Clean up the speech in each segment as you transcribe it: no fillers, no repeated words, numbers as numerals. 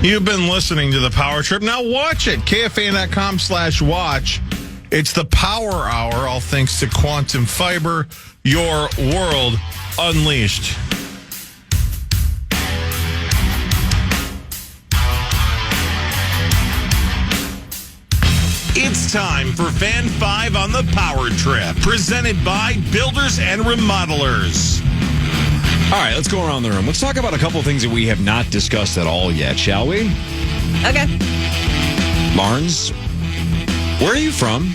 You've been listening to The Power Trip. Now watch it. KFAN.com/watch. It's the Power Hour, all thanks to Quantum Fiber, your world unleashed. It's time for Fan 5 on the Power Trip, presented by Builders and Remodelers. All right, let's go around the room. Let's talk about a couple of things that we have not discussed at all yet, shall we? Okay. Marnes, where are you from?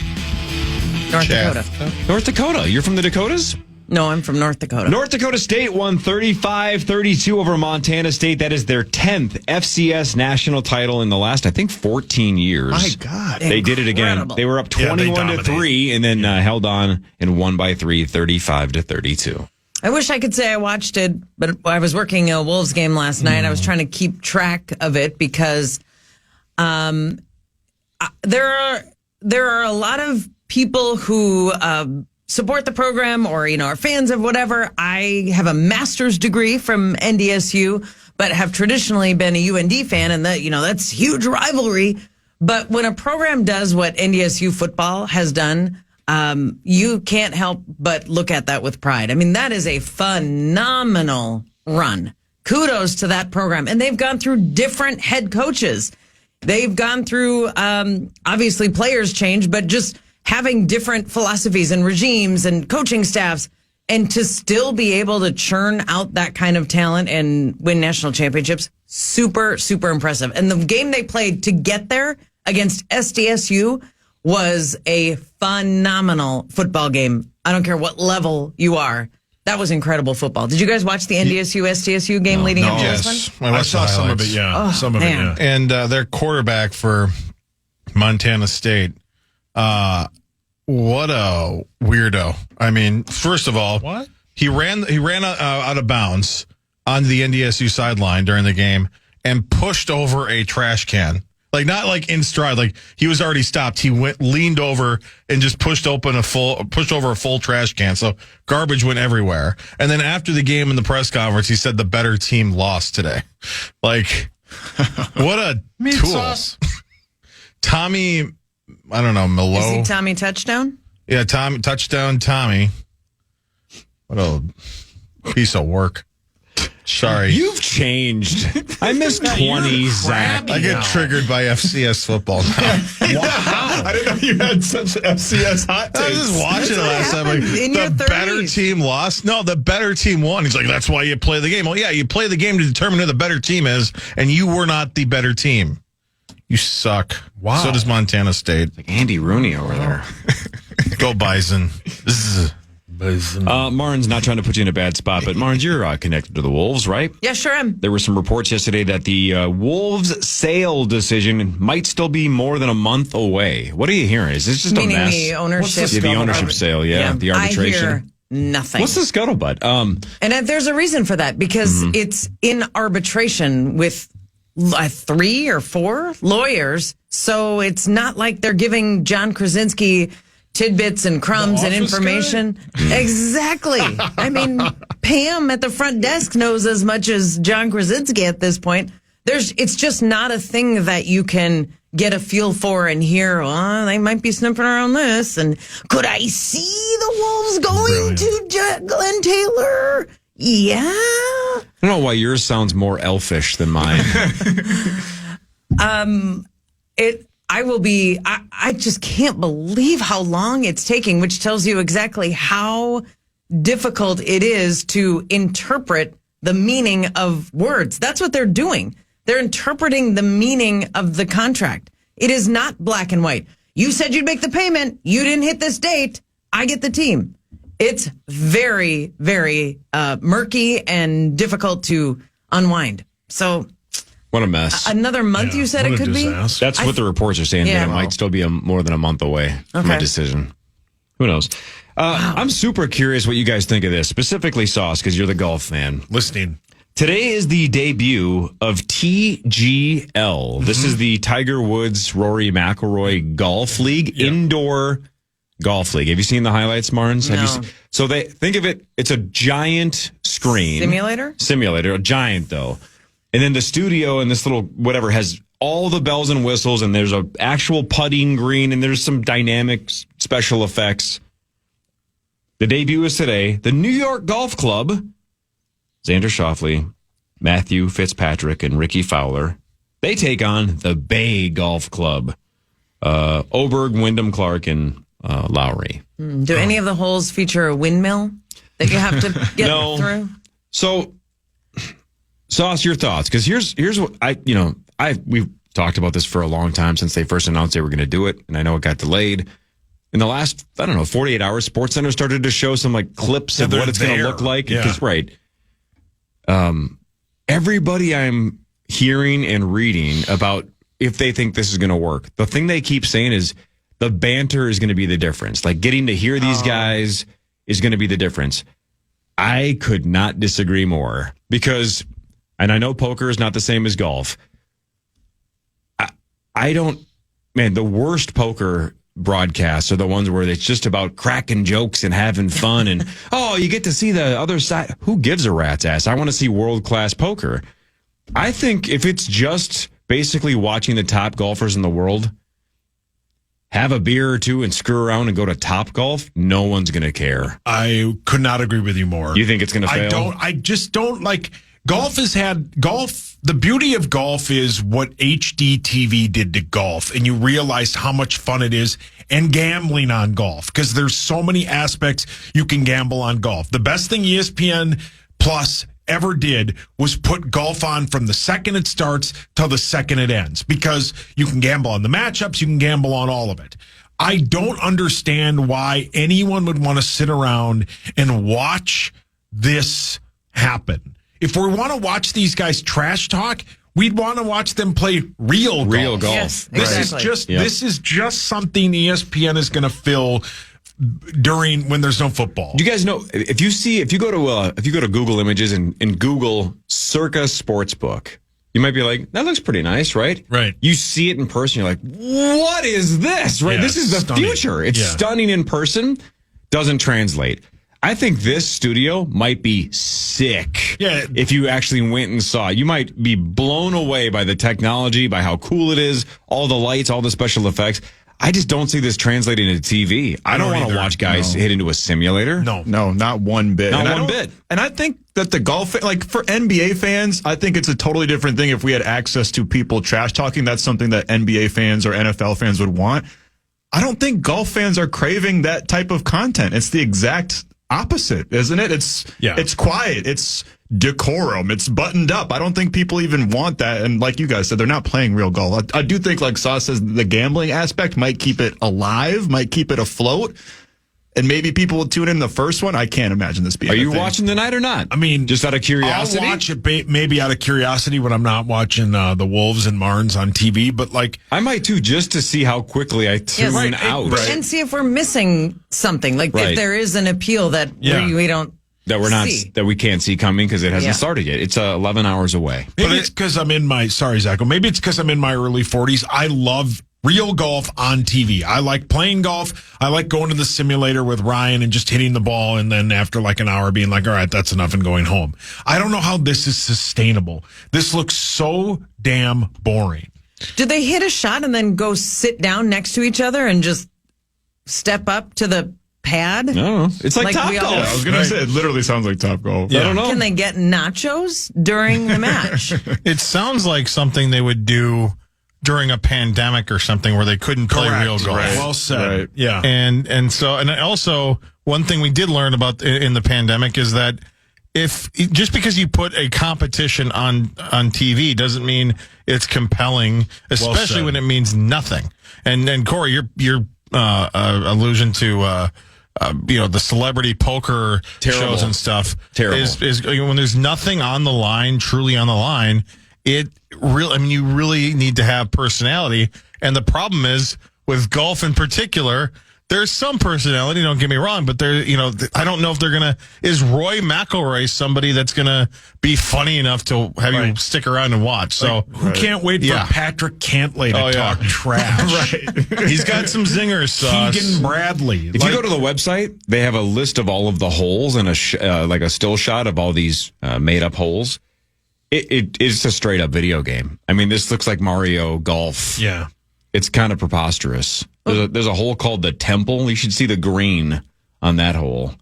North Dakota. North Dakota. You're from the Dakotas? No, I'm from North Dakota. North Dakota State won 35-32 over Montana State. That is their 10th FCS national title in the last, I think, 14 years. My God. They did it again. They were up 21-3 and then held on and won by 3, 35-32. I wish I could say I watched it, but I was working a Wolves game last night. I was trying to keep track of it because there are a lot of people who support the program or, are fans of whatever. I have a master's degree from NDSU, but have traditionally been a UND fan, and that's huge rivalry. But when a program does what NDSU football has done, you can't help but look at that with pride. I mean, that is a phenomenal run. Kudos to that program. And they've gone through different head coaches. They've gone through, obviously players change, but just having different philosophies and regimes and coaching staffs, and to still be able to churn out that kind of talent and win national championships, super, super impressive. And the game they played to get there against SDSU was a phenomenal football game. I don't care what level you are. That was incredible football. Did you guys watch the NDSU-SDSU game leading up to this one? I saw some of it, yeah. Some of it, yeah. And their quarterback for Montana State, what a weirdo. I mean, first of all, what? He ran out of bounds on the NDSU sideline during the game and pushed over a trash can. Like, not like in stride, like he was already stopped. He leaned over and just pushed over a full trash can. So garbage went everywhere. And then after the game in the press conference, he said the better team lost today. Like, what a tool. Sauce. Tommy, I don't know, Melo. Is he Tommy Touchdown? Yeah, Touchdown Tommy. What a piece of work. Sorry. You've changed. I miss 20, Zach. I get triggered by FCS football now. Wow. I didn't know you had such FCS hot takes. I was just watching it last time. Like, the better team lost? No, the better team won. He's like, that's why you play the game. Well, yeah, you play the game to determine who the better team is, and you were not the better team. You suck. Wow. So does Montana State. Like Andy Rooney over there. Go Bison. Marnes, not trying to put you in a bad spot, but Marnes, you're connected to the Wolves, right? Yeah, sure am. There were some reports yesterday that the Wolves sale decision might still be more than a month away. What are you hearing? Is this just Meaning a mess? the ownership? The ownership sale, the arbitration. I hear nothing. What's the scuttlebutt? And there's a reason for that, because it's in arbitration with 3 or 4 lawyers. So it's not like they're giving John Krasinski tidbits and crumbs and information. Exactly. I mean, Pam at the front desk knows as much as John Krasinski at this point. It's just not a thing that you can get a feel for and hear, they might be sniffing around this. And could I see the Wolves going to Glenn Taylor? Yeah. I don't know why yours sounds more elfish than mine. I just can't believe how long it's taking, which tells you exactly how difficult it is to interpret the meaning of words. That's what they're doing. They're interpreting the meaning of the contract. It is not black and white. You said you'd make the payment. You didn't hit this date. I get the team. It's very, very murky and difficult to unwind. So, what a mess. Another month, you said it could be? That's what the reports are saying, that it might still be more than a month away from a decision. Who knows? I'm super curious what you guys think of this, specifically Sauce, because you're the golf fan. Listening. Today is the debut of TGL. This is the Tiger Woods Rory McIlroy Golf League, indoor golf league. Have you seen the highlights, Marnes? No. So think of it, it's a giant screen. Simulator, a giant though. And then the studio and this little whatever has all the bells and whistles, and there's a actual putting green, and there's some dynamic special effects. The debut is today. The New York Golf Club, Xander Schauffele, Matthew Fitzpatrick, and Ricky Fowler. They take on the Bay Golf Club. Oberg, Wyndham Clark, and Lowry. Do any of the holes feature a windmill that you have to get through? So, Sauce, your thoughts? Because here's what we've talked about this for a long time since they first announced they were going to do it, and I know it got delayed. In the last, 48 hours, SportsCenter started to show some clips of what it's going to look like. Yeah. Because, everybody I'm hearing and reading about if they think this is going to work, the thing they keep saying is the banter is going to be the difference. Getting to hear these guys is going to be the difference. I could not disagree more because, and I know poker is not the same as golf. The worst poker broadcasts are the ones where it's just about cracking jokes and having fun and, you get to see the other side. Who gives a rat's ass? I want to see world-class poker. I think if it's just basically watching the top golfers in the world have a beer or two and screw around and go to Top Golf, no one's going to care. I could not agree with you more. You think it's going to fail? I just don't like golf. The beauty of golf is what HD TV did to golf, and you realize how much fun it is, and gambling on golf, because there's so many aspects you can gamble on golf. The best thing ESPN Plus ever did was put golf on from the second it starts till the second it ends, because you can gamble on the matchups, you can gamble on all of it. I don't understand why anyone would want to sit around and watch this happen. If we want to watch these guys trash talk, we'd want to watch them play real golf. Yes, This is just something ESPN is going to fill when there's no football. Do you guys know if you go to Google Images and Google Circa Sportsbook, you might be like, that looks pretty nice, right? Right. You see it in person, you're like, what is this? Right? Yeah, This is the stunning. future. It's stunning in person, doesn't translate. I think this studio might be sick. Yeah. If you actually went and saw it, you might be blown away by the technology, by how cool it is, all the lights, all the special effects. I just don't see this translating into TV. I don't want to either. watch guys hit into a simulator. No. No, not one bit. Not And one bit. And I think that the golf, for NBA fans, I think it's a totally different thing if we had access to people trash talking. That's something that NBA fans or NFL fans would want. I don't think golf fans are craving that type of content. It's the exact opposite, isn't it? It's quiet. It's decorum. It's buttoned up. I don't think people even want that. And like you guys said, they're not playing real golf. I do think, like Sauce says, the gambling aspect might keep it alive, might keep it afloat. And maybe people will tune in the first one. I can't imagine this being Are a you thing. watching tonight or not? I mean, just out of curiosity. I'll watch it maybe out of curiosity when I'm not watching the Wolves and Marnes on TV. But I might too, just to see how quickly I tune out. And see if we're missing something. If there is an appeal that we don't see. That we can't see coming because it hasn't started yet. It's 11 hours away. Maybe it's because I'm in my maybe it's because I'm in my early 40s. I love real golf on TV. I like playing golf. I like going to the simulator with Ryan and just hitting the ball, and then after an hour being like, all right, that's enough, and going home. I don't know how this is sustainable. This looks so damn boring. Do they hit a shot and then go sit down next to each other and just step up to the pad? No, it's like Top we Golf. all- I was going to say, it literally sounds like Top Golf. I don't know. Can they get nachos during the match? It sounds like something they would do during a pandemic or something where they couldn't play real golf. Right. Well said. Right. Yeah. And also one thing we did learn about in the pandemic is that just because you put a competition on TV doesn't mean it's compelling, especially when it means nothing. And Corey, your allusion to the celebrity poker shows and stuff is when there's nothing on the line, truly on the line. You really need to have personality. And the problem is with golf in particular, there's some personality, don't get me wrong, but I don't know if is Roy McIlroy somebody that's going to be funny enough to have you stick around and watch? So who can't wait for Patrick Cantlay to talk trash? Right. He's got some zingers, Sauce. Keegan Bradley. If you go to the website, they have a list of all of the holes and a still shot of all these made up holes. It's a straight up video game. I mean, this looks like Mario Golf. Yeah. It's kind of preposterous. There's a hole called the Temple. You should see the green on that hole.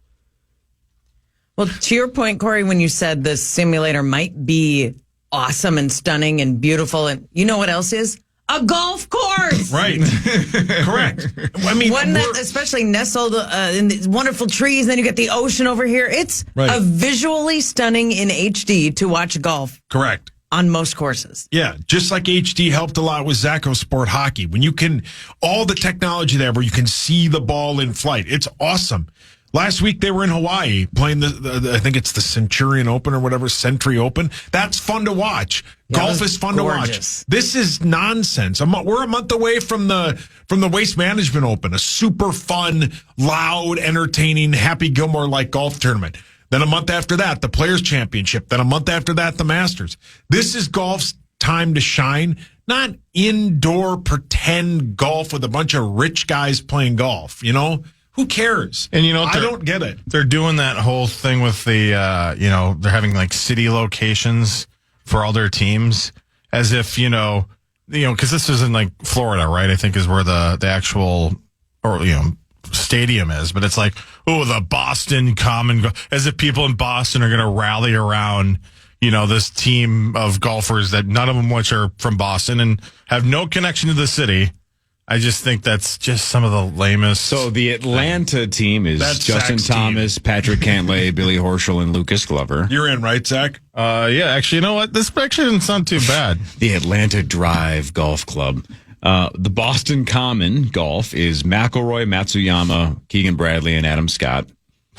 Well, to your point, Corey, when you said this simulator might be awesome and stunning and beautiful, and you know what else is? A golf course. Right. Correct. I mean, one that especially nestled in these wonderful trees. Then you get the ocean over here. It's a visually stunning in HD to watch golf. Correct. On most courses. Yeah, just like HD helped a lot with Zacco Sport Hockey. When you can, all the technology there where you can see the ball in flight. It's awesome. Last week they were in Hawaii playing the I think it's the Centurion Open or whatever, Century Open. That's fun to watch. Yeah, golf is fun to watch. This is nonsense. We're a month away from the Waste Management Open, a super fun, loud, entertaining, Happy Gilmore-like golf tournament. Then a month after that, the Players Championship. Then a month after that, the Masters. This is golf's time to shine, not indoor pretend golf with a bunch of rich guys playing golf, you know? Who cares? And I don't get it. They're doing that whole thing with the, they're having like city locations for all their teams, as if because this is in like Florida, right? I think is where the actual stadium is, but it's like, the Boston Common, as if people in Boston are going to rally around, this team of golfers that none of them which are from Boston and have no connection to the city. I just think that's just some of the lamest. So the Atlanta team is Justin Thomas, Patrick Cantlay, Billy Horschel, and Lucas Glover. You're in, right, Zach? Yeah, actually, you know what? This actually doesn't sound too bad. The Atlanta Drive Golf Club. The Boston Common Golf is McIlroy, Matsuyama, Keegan Bradley, and Adam Scott.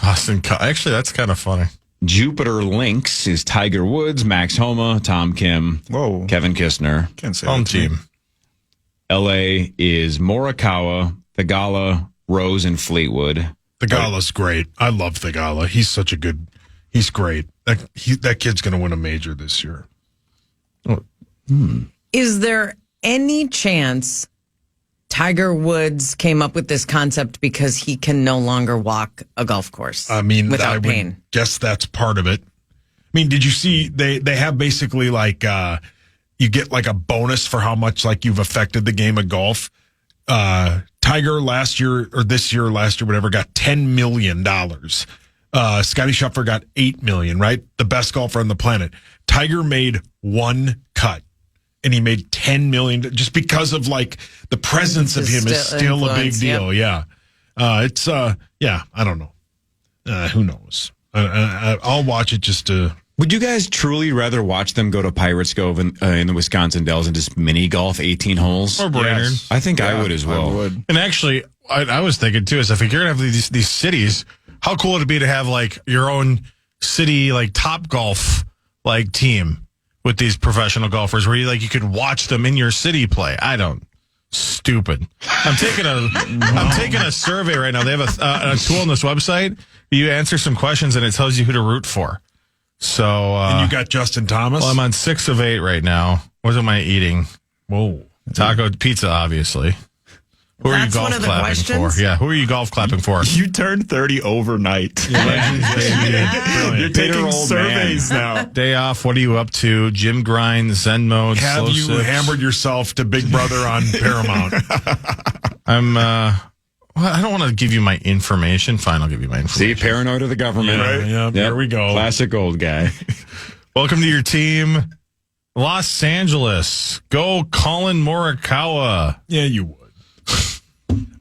Actually, that's kind of funny. Jupiter Links is Tiger Woods, Max Homa, Tom Kim, Kevin Kistner. Can't say home that team. LA is Morikawa, Thigala, Rose, and Fleetwood. Thigala's great. I love Thigala. He's great. That kid's going to win a major this year. Is there any chance Tiger Woods came up with this concept because he can no longer walk a golf course? I mean, without pain. Would guess that's part of it. I mean, did you see they have basically like you get like a bonus for how much like you've affected the game of golf. Tiger last year, whatever, got $10 million. Scottie Scheffler got $8 million, right? The best golfer on the planet. Tiger made one cut and he made $10 million just because of like the presence of him is still a big deal. Yep. Yeah. I don't know. Who knows? I'll watch it just to. Would you guys truly rather watch them go to Pirates Cove in the Wisconsin Dells and just mini golf 18 holes? Or Brainerd. Yes. I think I would as well. I would. And actually, I was thinking too, is if you're going to have these cities, how cool would it be to have like your own city, like Top Golf, like team with these professional golfers where you could watch them in your city play? Stupid. I'm taking a survey right now. They have a tool on this website. You answer some questions and it tells you who to root for. So, and you got Justin Thomas? Well, I'm on 6 of 8 right now. What am I eating? Whoa. Taco pizza, obviously. Who are you golf clapping for? Yeah, who are you golf clapping for? You turned 30 overnight. You're taking surveys now. Day off, what are you up to? Gym grind, Zen mode, Have you hammered yourself to Big Brother on Paramount? I don't want to give you my information. Fine, I'll give you my information. See, paranoid of the government. Yeah, there we go. Classic old guy. Welcome to your team, Los Angeles. Go Colin Morikawa. Yeah, you would.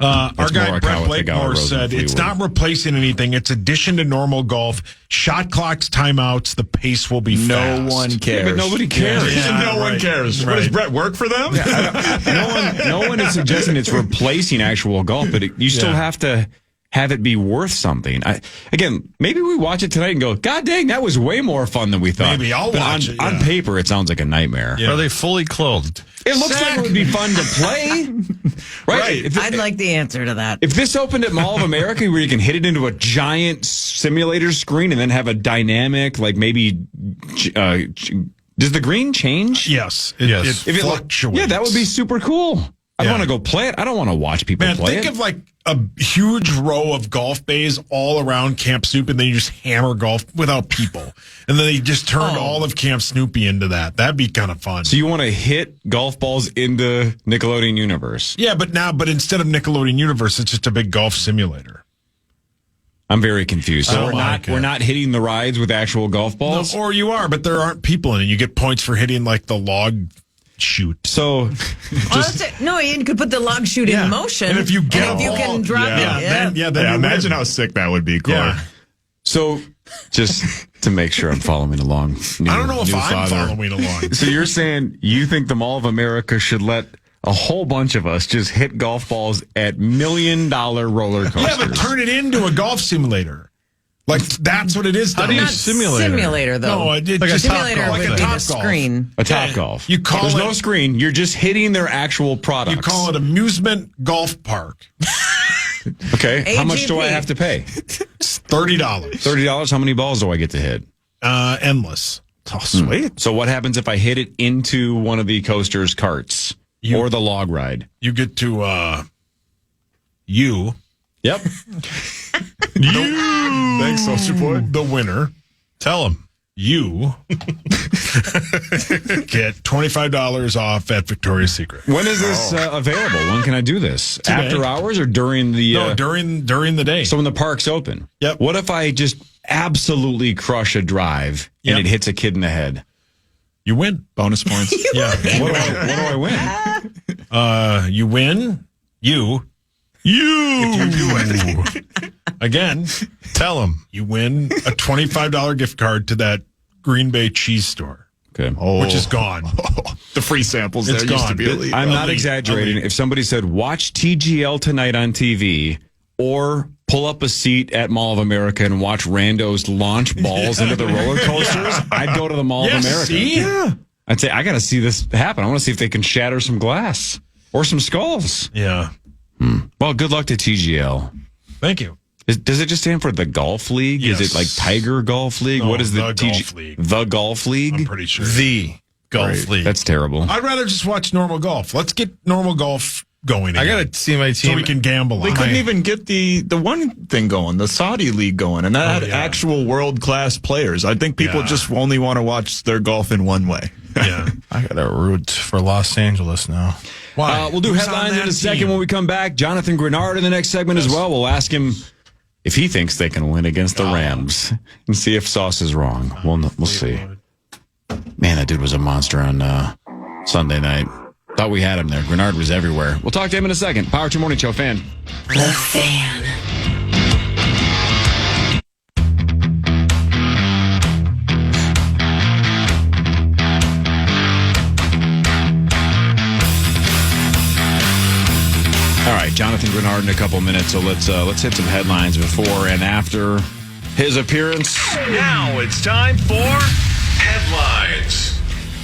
Our guy Morikawa, Brett Blakemore Rose, said and it's not replacing anything. It's addition to normal golf. Shot clocks, timeouts. The pace will be fast. No one cares. Yeah, but nobody cares. Yeah, no one cares. What, does Brett work for them? No one is suggesting it's replacing actual golf, but you still have to have it be worth something. Maybe we watch it tonight and go, God dang, that was way more fun than we thought. Maybe I'll watch it. On paper, it sounds like a nightmare. Yeah. Are they fully clothed? It looks like it would be fun to play. Right. I'd like the answer to that. If this opened at Mall of America where you can hit it into a giant simulator screen and then have a dynamic, like maybe, does the green change? Yes. Yes. It fluctuates. Yeah, that would be super cool. I want to go play it. I don't want to watch people Man, play think it. of like a huge row of golf bays all around Camp Snoopy, and then you just hammer golf without people. And then they just turned all of Camp Snoopy into that. That'd be kind of fun. So you want to hit golf balls into Nickelodeon Universe? Yeah, but instead of Nickelodeon Universe, it's just a big golf simulator. I'm very confused. So Oh, my we're not hitting the rides with actual golf balls? No, or you are, but there aren't people in it. You get points for hitting like the log chute. So No, you could put the log chute in motion. And if you get and a if you ball, can drop then Yeah, you imagine win. how sick that would be, Corey. Yeah. So just to make sure I'm following along. I don't know if new I'm father. following along. So you're saying you think the Mall of America should let a whole bunch of us just hit golf balls at $1 million roller coasters? Yeah, but turn it into a golf simulator. Like that's what it is. How do you Not simulator? simulator though. No, it Like a just Top simulator Golf would thing. be Top the Golf. screen. A Top Golf. You call There's it- no screen. You're just hitting their actual products. You call it amusement golf park. Okay. How much do I AGP. have to pay? It's $30. $30. How many balls do I get to hit? Endless. Oh, sweet. So what happens if I hit it into one of the coaster's carts or the log ride? You get to Yep. Thanks, Soldier Boy. The winner. Tell him. You get $25 off at Victoria's Secret. When is this available? When can I do this? Today. After hours or during the? No, during the day. So when the park's open. Yep. What if I just absolutely crush a drive and Yep. it hits a kid in the head? You win. Bonus points. Yeah. What do I win? You win. If you do it. Again, Tell him. you win a $25 gift card to that Green Bay cheese store, Okay. which is gone. The free samples It's there used to gone. be elite. I'm not Elite. exaggerating. If somebody said, watch TGL tonight on TV or pull up a seat at Mall of America and watch Randos launch balls into the roller coasters, I'd go to the Mall of America. See? Yeah. I'd say, I got to see this happen. I want to see if they can shatter some glass or some skulls. Yeah. Well, good luck to TGL. Thank you. Does it just stand for the Golf League? Yes. Is it like Tiger Golf League? No, what is the the Golf League. The Golf League? I'm pretty sure. The Golf League. That's terrible. I'd rather just watch normal golf. Let's get normal golf going I again. got to see my team. so we can gamble They on couldn't it. even get the one thing going, the Saudi league going, and that had yeah. actual world class players. I think people Yeah. just only want to watch their golf in one way. Yeah. I got to root for Los Angeles now. Why? We'll do Who's on headlines in that a second team? when we come back. Jonathan Greenard in the next segment as well. We'll ask him if he thinks they can win against the Rams and see if Sauce is wrong. We'll see. Man, that dude was a monster on Sunday night. Thought we had him there. Greenard was everywhere. We'll talk to him in a second. Power 2 Morning Show fan. The Fan. All right, Jonathan Greenard in a couple minutes. So let's hit some headlines before and after his appearance. Now it's time for headlines.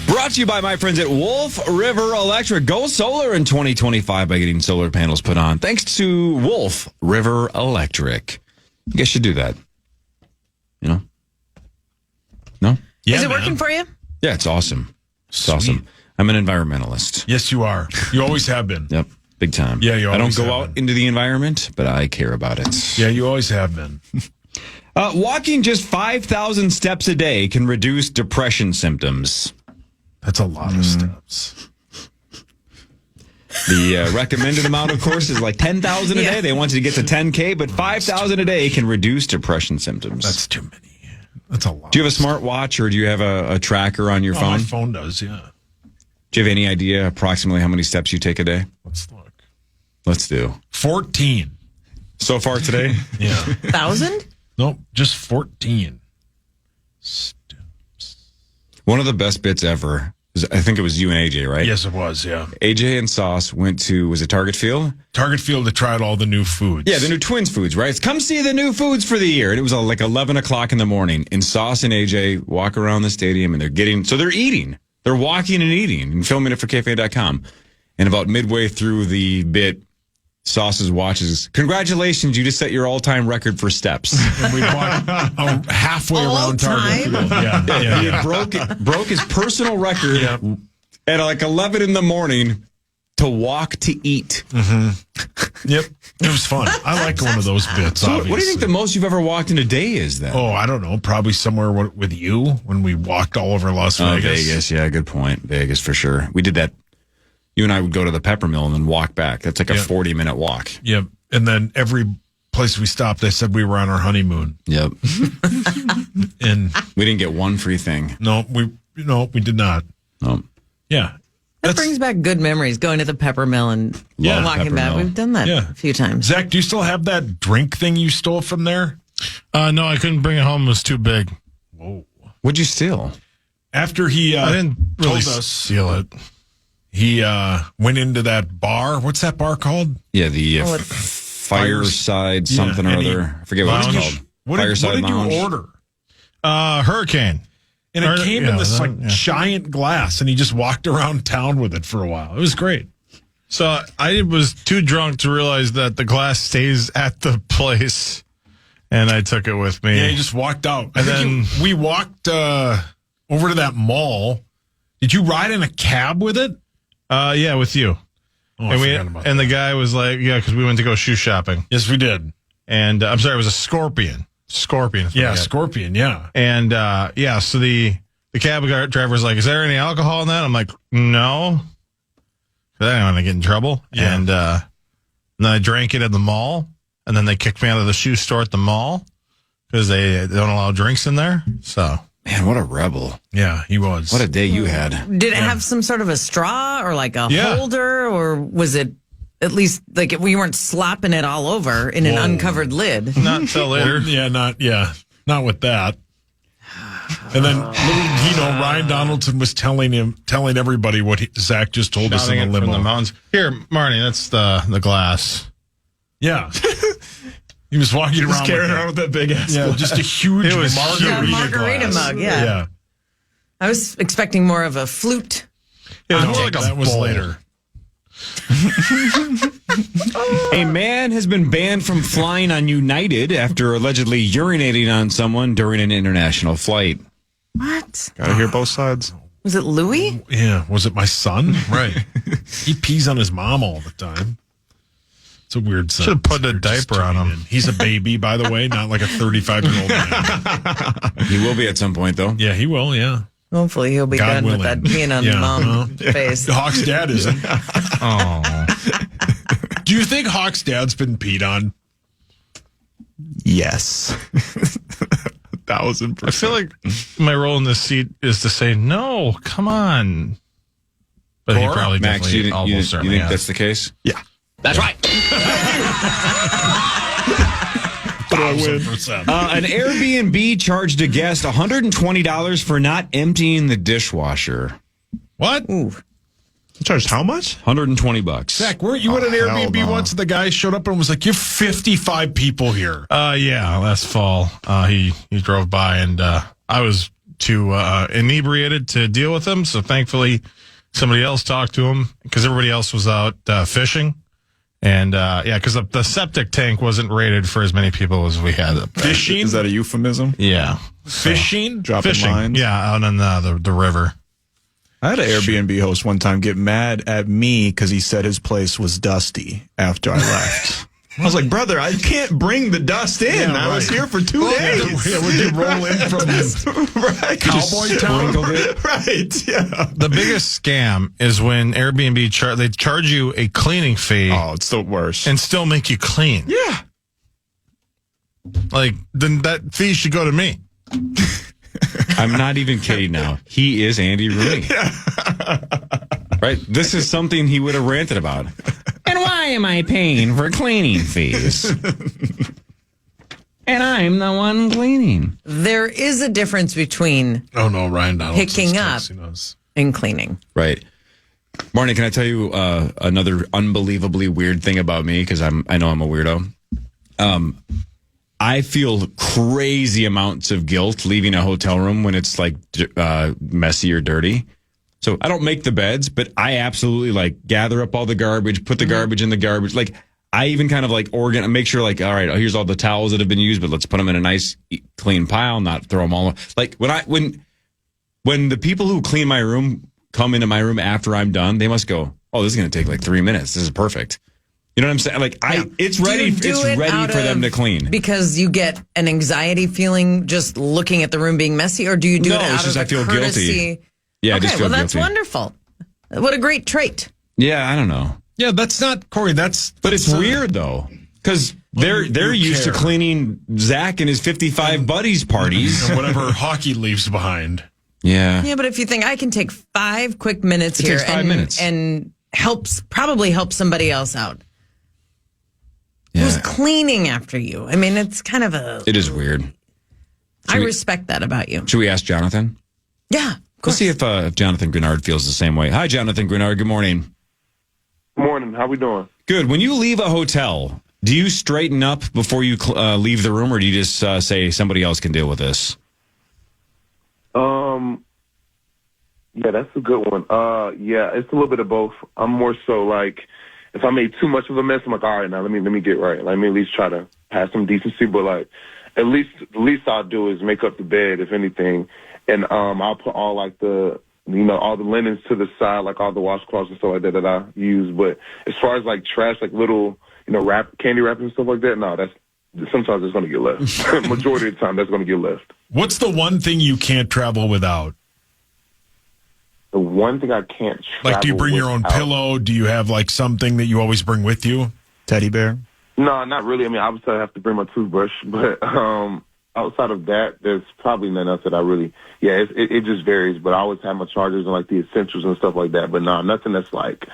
Brought to you by my friends at Wolf River Electric. Go solar in 2025 by getting solar panels put on. Thanks to Wolf River Electric. I guess you do that. You know? No? Yeah, Is it man. working for you? Yeah, it's awesome. It's awesome. I'm an environmentalist. Yes, you are. You always have been. Yep, big time. Yeah, you I don't always go have out been. into the environment, but I care about it. Yeah, you always have been. Walking just 5,000 steps a day can reduce depression symptoms. That's a lot of steps. The recommended amount, of course, is like 10,000 a day. They want you to get to 10K, but 5,000 a day can reduce depression symptoms. That's too many. That's a lot. Do you have a smartwatch or do you have a tracker on your Oh, phone? my phone does, yeah. Do you have any idea approximately how many steps you take a day? Let's look. Let's do. 14. So far today? Yeah. 1,000? Nope, just 14. One of the best bits ever, I think it was you and AJ, right? Yes, it was, yeah. AJ and Sauce went to, was it Target Field? Target Field to try out all the new foods. Yeah, the new Twins foods, right? It's come see the new foods for the year. And it was like 11 o'clock in the morning. And Sauce and AJ walk around the stadium and they're eating. They're walking and eating and filming it for KFAN.com. And about midway through the bit, Sauce's watches, congratulations, you just set your all-time record for steps. And we walked halfway around Target All-time? Field. Yeah. He had broke his personal record at like 11 in the morning to walk to eat. Yep. It was fun. I like one of those bits, So obviously. what do you think the most you've ever walked in a day is then? Oh, I don't know. Probably somewhere with you when we walked all over Las Vegas. Vegas. Yeah, good point. Vegas for sure. We did that. You and I would go to the Pepper Mill and then walk back. That's like a 40-minute walk. Yep. And then every place we stopped, they said we were on our honeymoon. Yep. And We didn't get one free thing. no, we did not. No. Yeah. That brings back good memories, going to the Pepper Mill and Yeah. walking Pepper back. Mill. We've done that Yeah. a few times. Zach, do you still have that drink thing you stole from there? No, I couldn't bring it home. It was too big. Whoa. What'd you steal? After he I didn't really told us steal it. he went into that bar. What's that bar called? Yeah, the it's- Fireside something or and he- other. I forget what it's called. What did Fireside Lounge. you order? Hurricane. And it came in this yeah. giant glass, and he just walked around town with it for a while. It was great. So I was too drunk to realize that the glass stays at the place, and I took it with me. Yeah, he just walked out. And then we walked over to that mall. Did you ride in a cab with it? Yeah, with you. Oh, I and forgot about the guy was like, yeah, because we went to go shoe shopping. Yes, we did. And I'm sorry, it was a Scorpion. Scorpion. is what I Yeah, got. Scorpion, yeah. And so the cab driver was like, "Is there any alcohol in that?" I'm like, "No." 'Cause I didn't want to get in trouble. Yeah. And then I drank it at the mall, and then they kicked me out of the shoe store at the mall because they don't allow drinks in there. So Man, what a rebel. Yeah, he was. What a day you had. Did it have some sort of a straw or like a Yeah. holder, or was it at least like we weren't slopping it all over in an uncovered lid? not until later. Not with that. And then Ryan Donaldson was telling everybody what Zach just told us in Shouting the it from limo. the mountains. Here, Marnie, that's the glass. Yeah. He was walking around Carrying with around with that big ass. just a huge It was margarita, huge. Margarita glass. mug, yeah. I was expecting more of a flute. It was No, more like a that was bowl. later. A man has been banned from flying on United after allegedly urinating on someone during an international flight. What? Gotta hear both sides. Was it Louis? Yeah. Was it my son? Right. He pees on his mom all the time. It's a weird son. Should've put a diaper on him. He's a baby, by the way, not like a 35-year-old man. He will be at some point, though. Yeah, he will, yeah. Hopefully he'll be God done willing. with that peeing on Yeah. mom's face. Hawk's dad isn't. Oh. Do you think Hawk's dad's been peed on? Yes. 1,000%. I feel like my role in this seat is to say, no, come on. But he Or, probably Max, definitely you almost certainly think has. that's the case? Yeah. That's right. 1,000%. An Airbnb charged a guest $120 for not emptying the dishwasher. What? Ooh. Charged how much? $120. Zach, weren't you at an hell Airbnb no. once and the guy showed up and was like, you have 55 people here. Yeah, last fall, he drove by and I was too inebriated to deal with him. So thankfully, somebody else talked to him because everybody else was out fishing. And because the septic tank wasn't rated for as many people as we had. Fishing? Is that a euphemism? Yeah, Fishing? Dropping fishing. lines? Yeah, out on the river. I had an Airbnb host one time get mad at me because he said his place was dusty after I left. I was like, brother, I can't bring the dust in. Yeah, I was right. here for 2 days. Yeah, when you roll in from Right. Cowboy Town? Right, yeah. The biggest scam is when Airbnb they charge you a cleaning fee Oh, it's the worst. and still make you clean. yeah. Like then that fee should go to me. I'm not even kidding now. He is Andy Rooney. Right? This is something he would have ranted about. And why am I paying for cleaning fees? And I'm the one cleaning. There is a difference between Oh, no, Ryan Donaldson's Picking up. texting us. and cleaning. Right. Marnie, can I tell you another unbelievably weird thing about me? Because I know I'm a weirdo. I feel crazy amounts of guilt leaving a hotel room when it's like messy or dirty. So I don't make the beds, but I absolutely like gather up all the garbage, put the garbage in the garbage. Like I even kind of like make sure like, all right, here's all the towels that have been used, but let's put them in a nice clean pile, not throw them all. Like when the people who clean my room come into my room after I'm done, they must go, oh, this is going to take like 3 minutes. This is perfect. You know what I'm saying? Like, it's ready for them to clean. Because you get an anxiety feeling just looking at the room being messy, or do you do it out of I feel courtesy? Guilty. Yeah, I just feel that's guilty. wonderful. What a great trait. Yeah, I don't know. Yeah, that's not Corey. But it's weird though, because they're used to cleaning Zach and his 55 buddies parties and whatever hockey leaves behind. Yeah. Yeah, but if you think I can take 5 quick minutes here takes 5 minutes. and probably help somebody else out. Yeah. Who's cleaning after you? I mean, it's kind of It is weird. I respect that about you. Should we ask Jonathan? Yeah, of course. Let's see if Jonathan Greenard feels the same way. Hi, Jonathan Greenard. Good morning. Morning. How we doing? Good. When you leave a hotel, do you straighten up before you leave the room, or do you just say somebody else can deal with this? Yeah, that's a good one. Yeah, it's a little bit of both. I'm more so like, if I made too much of a mess, I'm like, all right, now let me get right. Let me at least try to have some decency. But like, the least I'll do is make up the bed, if anything, and I'll put all like all the linens to the side, like all the washcloths and stuff like that I use. But as far as like trash, like little candy wrappers and stuff like that, no, sometimes it's going to get left. Majority of the time, that's going to get left. What's the one thing you can't travel without? The one thing I can't travel Like, do you bring your own pillow? Do you have like something that you always bring with you? Teddy bear? No, not really. I mean, obviously I have to bring my toothbrush, but outside of that, there's probably nothing else that I really. Yeah, it just varies. But I always have my chargers and like the essentials and stuff like that. But no, nothing that's like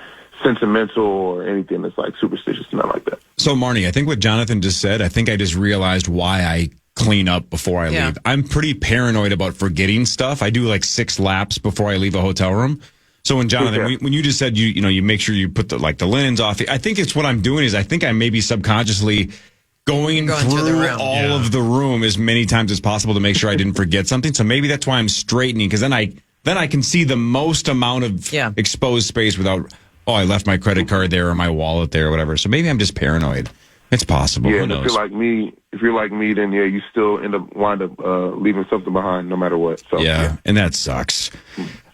sentimental or anything that's like superstitious, nothing like that. So, Marnie, I think what Jonathan just said, I think I just realized why I clean up before I leave. I'm pretty paranoid about forgetting stuff. I do like 6 laps before I leave a hotel room. So when Jonathan, when you just said you make sure you put the linens off, I think it's what I'm doing is I think I may be subconsciously going through all of the room as many times as possible to make sure I didn't forget something. So maybe that's why I'm straightening, because then I can see the most amount of exposed space without, I left my credit card there or my wallet there or whatever. So maybe I'm just paranoid. It's possible. Yeah, Who knows? if you're like me, then you still wind up leaving something behind no matter what. So and that sucks.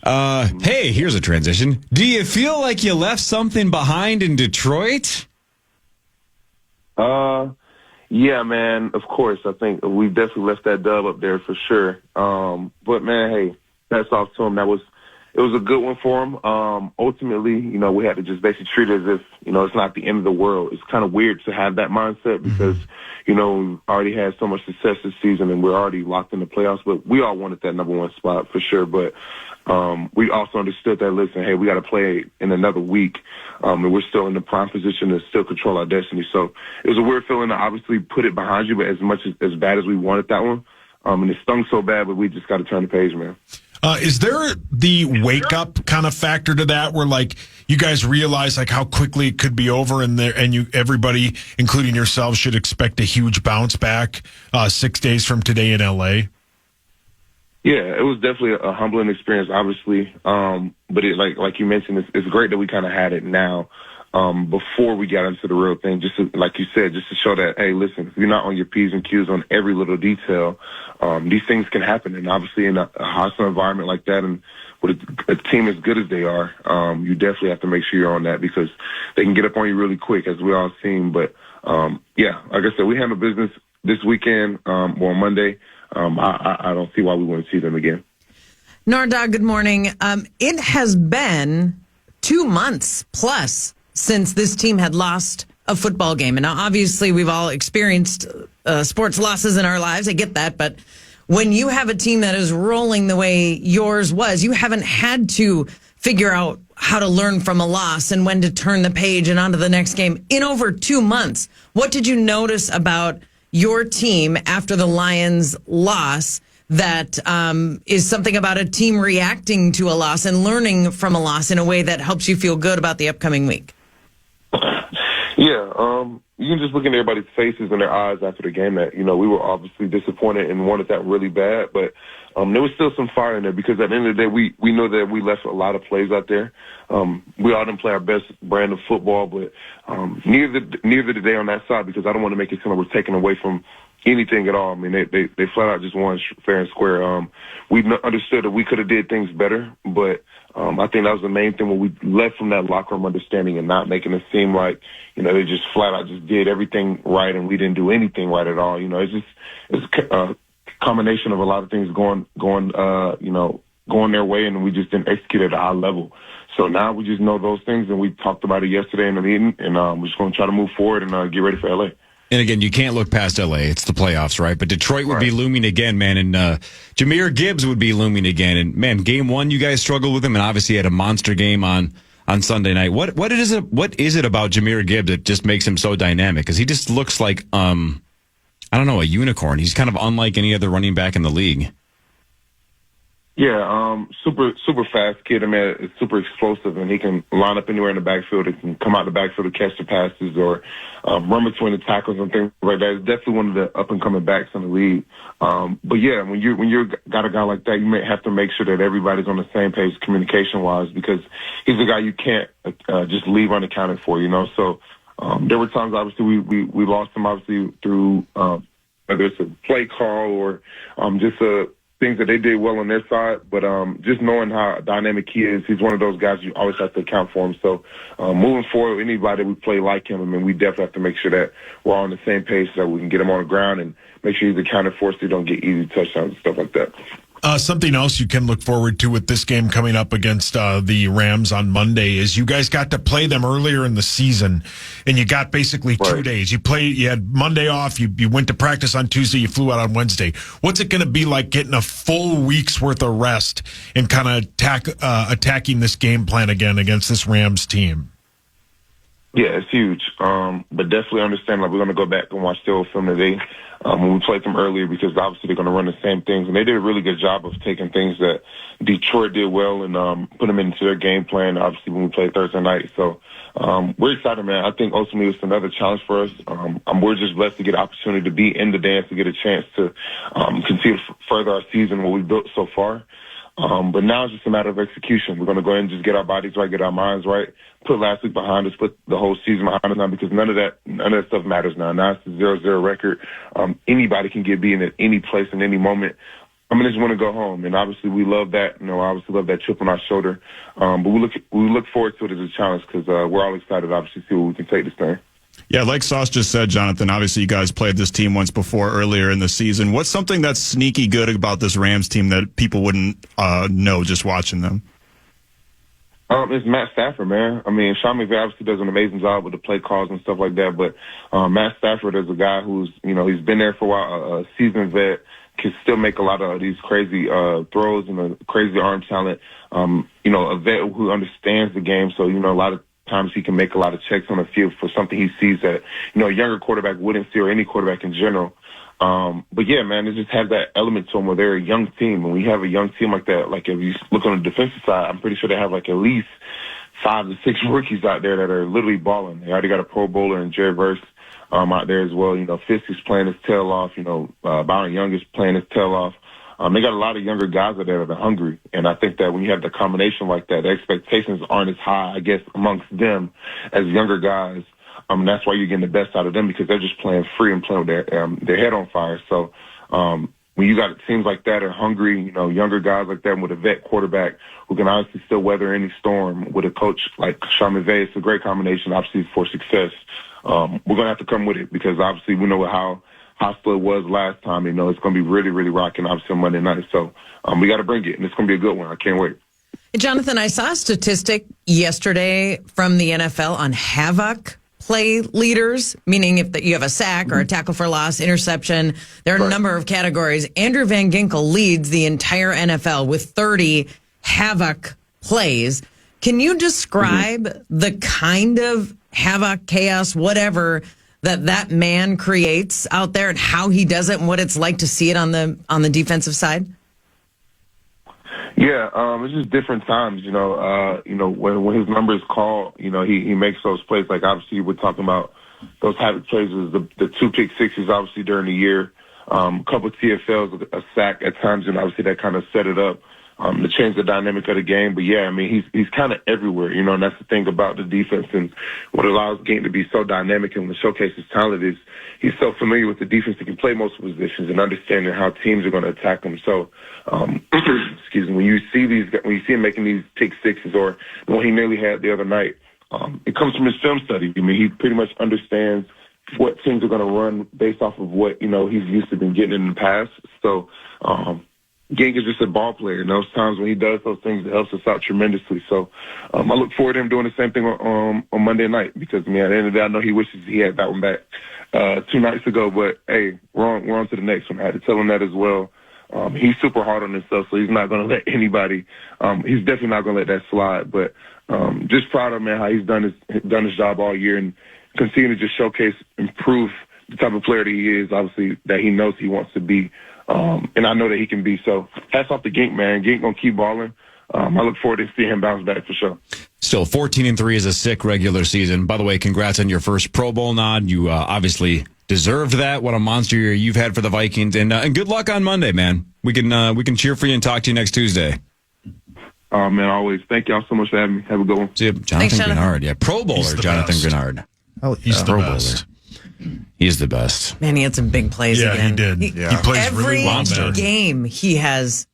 Hey, here's a transition. Do you feel like you left something behind in Detroit? Yeah, man. Of course, I think we definitely left that dub up there for sure. But man, hey, hats off to him. It was a good one for him. Ultimately, we had to just basically treat it as if, it's not the end of the world. It's kind of weird to have that mindset because, we've already had so much success this season and we're already locked in the playoffs, but we all wanted that number 1 spot for sure. But we also understood that, listen, hey, we got to play in another week, and we're still in the prime position to still control our destiny. So it was a weird feeling to obviously put it behind you, but as bad as we wanted that one, and it stung so bad, but we just got to turn the page, man. Is there the wake up kind of factor to that, where like you guys realize like how quickly it could be over, and everybody, including yourselves, should expect a huge bounce back 6 days from today in LA? Yeah, it was definitely a humbling experience, obviously. But it, like you mentioned, it's great that we kind of had it now before we got into the real thing. Just to, like you said, just to show that, hey, listen, if you're not on your P's and Q's on every little detail, these things can happen. And obviously in a hostile environment like that, and with a team as good as they are, you definitely have to make sure you're on that because they can get up on you really quick, as we all seen. But yeah, like I said, we handle business this weekend or on Monday. I don't see why we wouldn't see them again. Nordog, good morning. It has been 2 months plus since this team had lost a football game. And now, obviously, we've all experienced sports losses in our lives. I get that. But when you have a team that is rolling the way yours was, you haven't had to figure out how to learn from a loss and when to turn the page and on to the next game in over 2 months. What did you notice about your team after the Lions loss that is something about a team reacting to a loss and learning from a loss in a way that helps you feel good about the upcoming week? Yeah, you can just look in everybody's faces and their eyes after the game that, we were obviously disappointed and wanted that really bad, but there was still some fire in there because at the end of the day, we know that we left a lot of plays out there. We all didn't play our best brand of football, but neither did they on that side because I don't want to make it seem like we're taking away from anything at all. I mean, they flat out just won fair and square. We understood that we could have did things better, but I think that was the main thing when we left from that locker room understanding and not making it seem like, they just flat out just did everything right and we didn't do anything right at all. It's a combination of a lot of things going their way, and we just didn't execute at a high level. So now we just know those things, and we talked about it yesterday in the meeting, and we're just going to try to move forward and get ready for LA. And again, you can't look past LA. It's the playoffs, right? But Detroit would be looming again, man. And Jahmyr Gibbs would be looming again. And, man, game one, you guys struggled with him, and obviously had a monster game on Sunday night. What is it about Jahmyr Gibbs that just makes him so dynamic? Because he just looks like, I don't know, a unicorn. He's kind of unlike any other running back in the league. Yeah, super fast kid. I mean, it's super explosive, and he can line up anywhere in the backfield. He can come out the backfield to catch the passes or run between the tackles and things like that. It's definitely one of the up and coming backs in the league. But yeah, when you got a guy like that, you may have to make sure that everybody's on the same page communication wise, because he's a guy you can't just leave unaccounted for. So there were times obviously we lost him obviously through whether it's a play call or just things that they did well on their side, but just knowing how dynamic he is, he's one of those guys you always have to account for him. So moving forward, anybody we play like him, I mean, we definitely have to make sure that we're all on the same page so that we can get him on the ground and make sure he's accounted for so he don't get easy touchdowns and stuff like that. Something else you can look forward to with this game coming up against the Rams on Monday is you guys got to play them earlier in the season, and you got basically 2 days. You had Monday off, you went to practice on Tuesday, you flew out on Wednesday. What's it going to be like getting a full week's worth of rest and kind of attacking this game plan again against this Rams team? Yeah, it's huge. But definitely understand, we're going to go back and watch the old film today when we played them earlier, because obviously they're going to run the same things. And they did a really good job of taking things that Detroit did well and put them into their game plan, obviously, when we played Thursday night. So we're excited, man. I think ultimately it's another challenge for us. We're just blessed to get an opportunity to be in the dance, to get a chance to continue to further our season, what we've built so far. But now it's just a matter of execution. We're going to go ahead and just get our bodies right, get our minds right, put last week behind us, put the whole season behind us now, because none of that stuff matters now. Now it's a 0-0 record. Anybody can get beaten at any place in any moment. I just want to go home, and obviously we love that. Obviously love that chip on our shoulder. But we look forward to it as a challenge, because we're all excited, obviously, to see where we can take this thing. Yeah, like Sauce just said, Jonathan, obviously you guys played this team once before earlier in the season. What's something that's sneaky good about this Rams team that people wouldn't know just watching them? It's Matt Stafford, man. Sean McVay obviously does an amazing job with the play calls and stuff like that, but Matt Stafford is a guy who's, he's been there for a while, a seasoned vet, can still make a lot of these crazy throws and a crazy arm talent. A vet who understands the game, so, a lot of times he can make a lot of checks on the field for something he sees that, a younger quarterback wouldn't see, or any quarterback in general. But yeah, man, it just has that element to them where they're a young team. When we have a young team like that, like if you look on the defensive side, I'm pretty sure they have at least 5 to 6 rookies out there that are literally balling. They already got a Pro Bowler and Jerry Verse out there as well. Fisk is playing his tail off. Byron Young is playing his tail off. They got a lot of younger guys out there that are hungry. And I think that when you have the combination like that, the expectations aren't as high, I guess, amongst them as younger guys. That's why you're getting the best out of them, because they're just playing free and playing with their head on fire. So when you got teams like that are hungry, younger guys like that with a vet quarterback who can honestly still weather any storm with a coach like Sean McVay, it's a great combination, obviously, for success. We're going to have to come with it, because obviously we know how hostile it was last time. It's going to be really, really rocking, obviously, on Monday night. So we got to bring it, and it's going to be a good one. I can't wait. Jonathan, I saw a statistic yesterday from the NFL on havoc play leaders, meaning if you have a sack or a tackle for loss, interception, there are a number of categories. Andrew Van Ginkel leads the entire NFL with 30 havoc plays. Can you describe the kind of havoc, chaos, whatever that man creates out there, and how he does it, and what it's like to see it on the defensive side? Yeah, it's just different times, when his number is called, he makes those plays. Like, obviously, we're talking about those havoc plays, is the 2 pick sixes, obviously, during the year, a couple of TFLs, a sack at times, and obviously that kind of set it up. to change the dynamic of the game. But yeah, I mean, he's kind of everywhere, you know, and that's the thing about the defense and what allows Gink to be so dynamic and to showcase his talent is he's so familiar with the defense that can play multiple positions and understanding how teams are going to attack him. So, excuse me, when you see him making these pick sixes or the one he nearly had the other night, it comes from his film study. I mean, he pretty much understands what teams are going to run based off of what, you know, he's used to been getting in the past. So, Gink is just a ball player, and those times when he does those things, it helps us out tremendously. So I look forward to him doing the same thing on Monday night because, I mean, at the end of the day, I know he wishes he had that one back 2 nights ago. But, hey, we're on to the next one. I had to tell him that as well. He's super hard on himself, so he's not going to let anybody he's definitely not going to let that slide. But just proud of him, man, how he's done his job all year and continue to just showcase and prove the type of player that he is, obviously, that he knows he wants to be. And I know that he can be. So hats off to Gink, man. Gink going to keep balling. I look forward to seeing him bounce back for sure. Still, 14-3 is a sick regular season. By the way, congrats on your first Pro Bowl nod. You obviously deserved that. What a monster year you've had for the Vikings. And good luck on Monday, man. We can cheer for you and talk to you next Tuesday. Man, always. Thank y'all so much for having me. Have a good one. See you, Jonathan Greenard. Yeah, Pro Bowler Jonathan Greenard. Oh, he's the best. He's the best. Man, he had some big plays again. He did. He plays really well. Every game, he has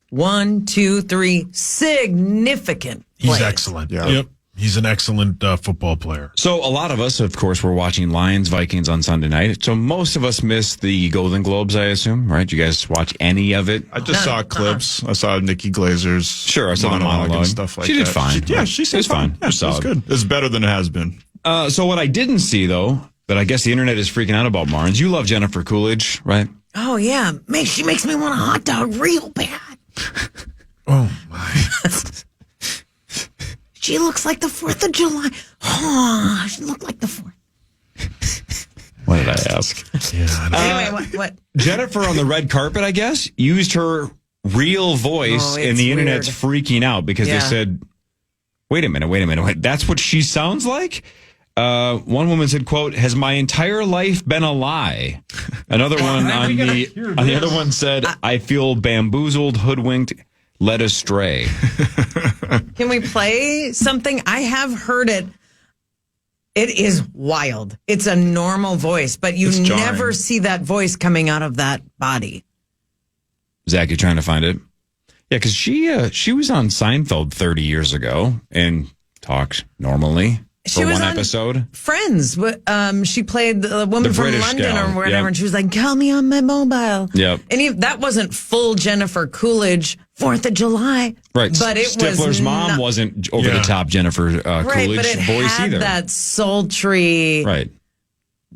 1, 2, 3 significant plays. He's excellent. Yeah. Yep. He's an excellent football player. So a lot of us, of course, were watching Lions-Vikings on Sunday night. So most of us missed the Golden Globes, I assume, right? Did you guys watch any of it? I just saw clips. I saw Nikki Glazer's I saw the monologue and stuff like that. She did fine. She said fine. Yeah, it was good. It's better than it has been. So what I didn't see, though, that I guess the internet is freaking out about, Marnes, you love Jennifer Coolidge, right? Oh, yeah. She makes me want a hot dog real bad. Oh, my. She looks like the 4th of July. Oh, she looked like the 4th. What did I ask? Anyway, what? Jennifer on the red carpet, I guess, used her real voice, and the internet's freaking out because they said, wait a minute. That's what she sounds like? One woman said, quote, has my entire life been a lie? Another one the other one said, I feel bamboozled, hoodwinked, led astray. Can we play something? I have heard it. It is wild. It's a normal voice, but you never see that voice coming out of that body. Zach, you trying to find it? Yeah, because she was on Seinfeld 30 years ago and talked normally. She was on episode. Friends. She played the woman from British London gal. or whatever, Yep. and she was like, call me on my mobile. Yep. And that wasn't full Jennifer Coolidge, 4th of July. Right. But it Stifler's mom wasn't over the top Jennifer right, Coolidge but it voice had either. that sultry. Right.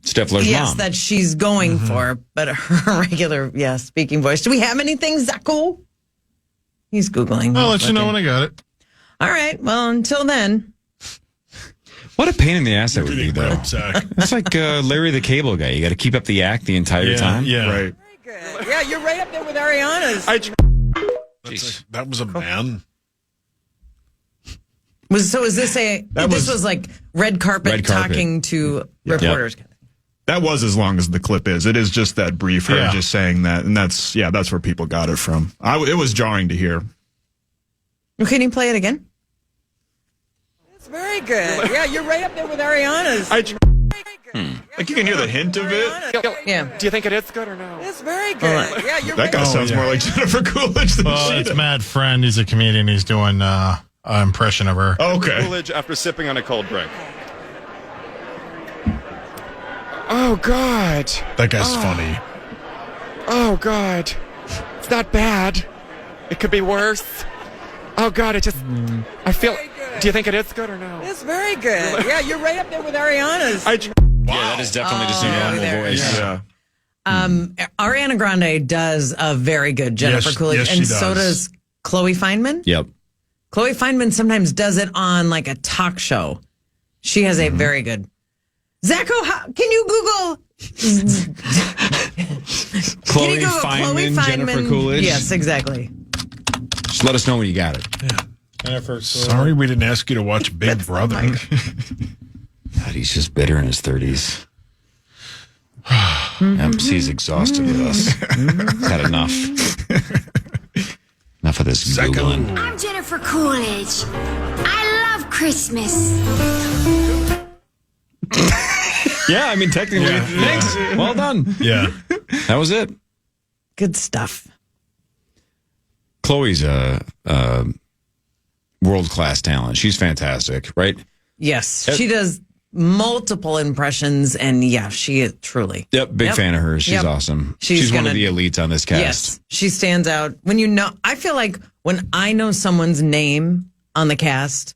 Stifler's yes, mom. that she's going for, but her regular, speaking voice. Do we have anything, Zacko? He's Googling. I'll let you know when I got it. All right. Well, until then. What a pain in the ass that would be, though. Zach. It's like Larry the Cable Guy. You got to keep up the act the entire time. Yeah. Right. Very good. Yeah, you're right up there with Ariana's. That was a man. Is this this was like red carpet talking to reporters? Yep. That was as long as the clip is. It is just that brief, her just saying that. And that's where people got it from. It was jarring to hear. Can you play it again? It's very good. Yeah, you're right up there with Ariana's. Like you can hear the hint of it. Yeah. Do you think it is good or no? It's very good. Yeah, you're That guy sounds more like Jennifer Coolidge than she It's does. Mad Friend. He's a comedian. He's doing an impression of her. Okay. Coolidge after sipping on a cold drink. Oh, God. That guy's funny. Oh, God. It's not bad. It could be worse. Oh, God, I feel... Do you think it is good or no? It's very good. Yeah, you're right up there with Ariana's. Yeah, that is definitely just a normal voice. Yeah. Ariana Grande does a very good Jennifer Coolidge, yes, she and so does. does Chloe Fineman. Yep. Chloe Fineman sometimes does it on like a talk show. She has a very good. Zacko, can you Google? Chloe Fineman, Jennifer Coolidge. Yes, exactly. Just let us know when you got it. Sorry we didn't ask you to watch Big Brother. God, he's just bitter in his 30s. He's exhausted with us. Had enough enough of this Googling. I'm Jennifer Coolidge. I love Christmas. Yeah, I mean, technically, thanks. Well done. Yeah. That was it. Good stuff. Chloe's a world-class talent. She's fantastic, right? Yes. She does multiple impressions, and yeah, she is truly. Yep, big fan of hers. She's awesome. She's one of the elites on this cast. Yes, she stands out. When you know, I feel like when I know someone's name on the cast,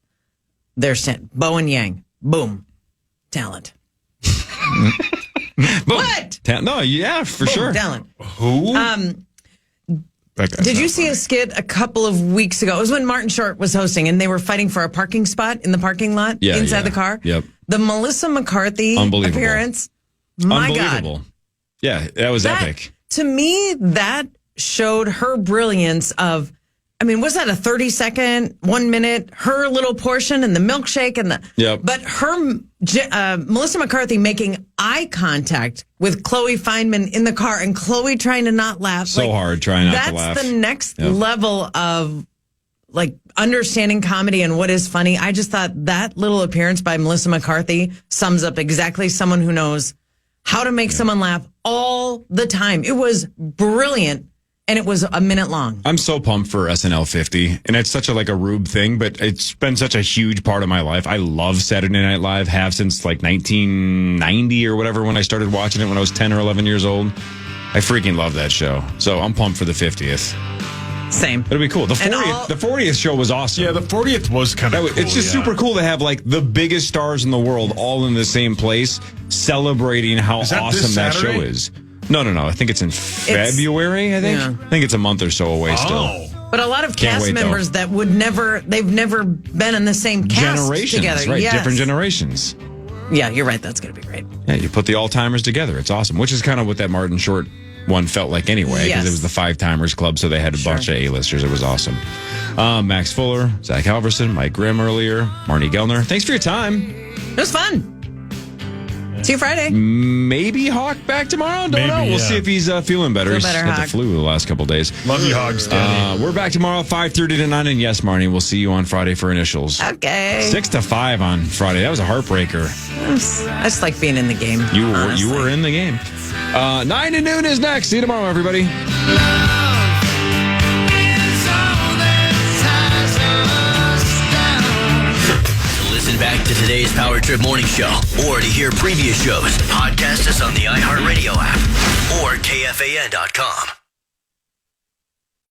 they're Bowen Yang. Boom. Talent. What? No, yeah, for sure. Talent. Who? Did you see a skit a couple of weeks ago? It was when Martin Short was hosting, and they were fighting for a parking spot in the parking lot inside the car. Yep. The Melissa McCarthy appearance. My God. Yeah, that was epic. To me, that showed her brilliance of, I mean, was that a 30-second, 1 minute, her little portion and the milkshake and but her, Melissa McCarthy making eye contact with Chloe Fineman in the car and Chloe trying to not laugh. So hard trying not to laugh. That's the next level of like understanding comedy and what is funny. I just thought that little appearance by Melissa McCarthy sums up exactly someone who knows how to make someone laugh all the time. It was brilliant. And it was a minute long. I'm so pumped for SNL 50. And it's such a Rube thing, but it's been such a huge part of my life. I love Saturday Night Live, have since 1990 or whatever when I started watching it when I was 10 or 11 years old. I freaking love that show. So I'm pumped for the 50th. Same. It'll be cool. The 40th show was awesome. Yeah, the 40th was kind of cool. It's just super cool to have the biggest stars in the world all in the same place celebrating how awesome that show is. No. I think it's in February, I think. Yeah. I think it's a month or so away still. But a lot of cast members that they've never been in the same cast together. Right, different generations. Yeah, you're right. That's going to be great. Yeah, you put the all-timers together. It's awesome, which is kind of what that Martin Short one felt like anyway, because it was the 5-timers club, so they had a bunch of A-listers. It was awesome. Max Fuller, Zach Halverson, Mike Grimm earlier, Marnie Gellner. Thanks for your time. It was fun. See you Friday. Maybe Hawk back tomorrow. Don't know. We'll see if he's feeling better. He's had the flu the last couple of days. Love you, Hogs. We're back tomorrow, 5:30 to 9. And yes, Marnie, we'll see you on Friday for initials. Okay. 6 to 5 on Friday. That was a heartbreaker. I just like being in the game. You were in the game. 9 to noon is next. See you tomorrow, everybody. Listen back to today's Power Trip Morning Show or to hear previous shows, podcast us on the iHeartRadio app or KFAN.com.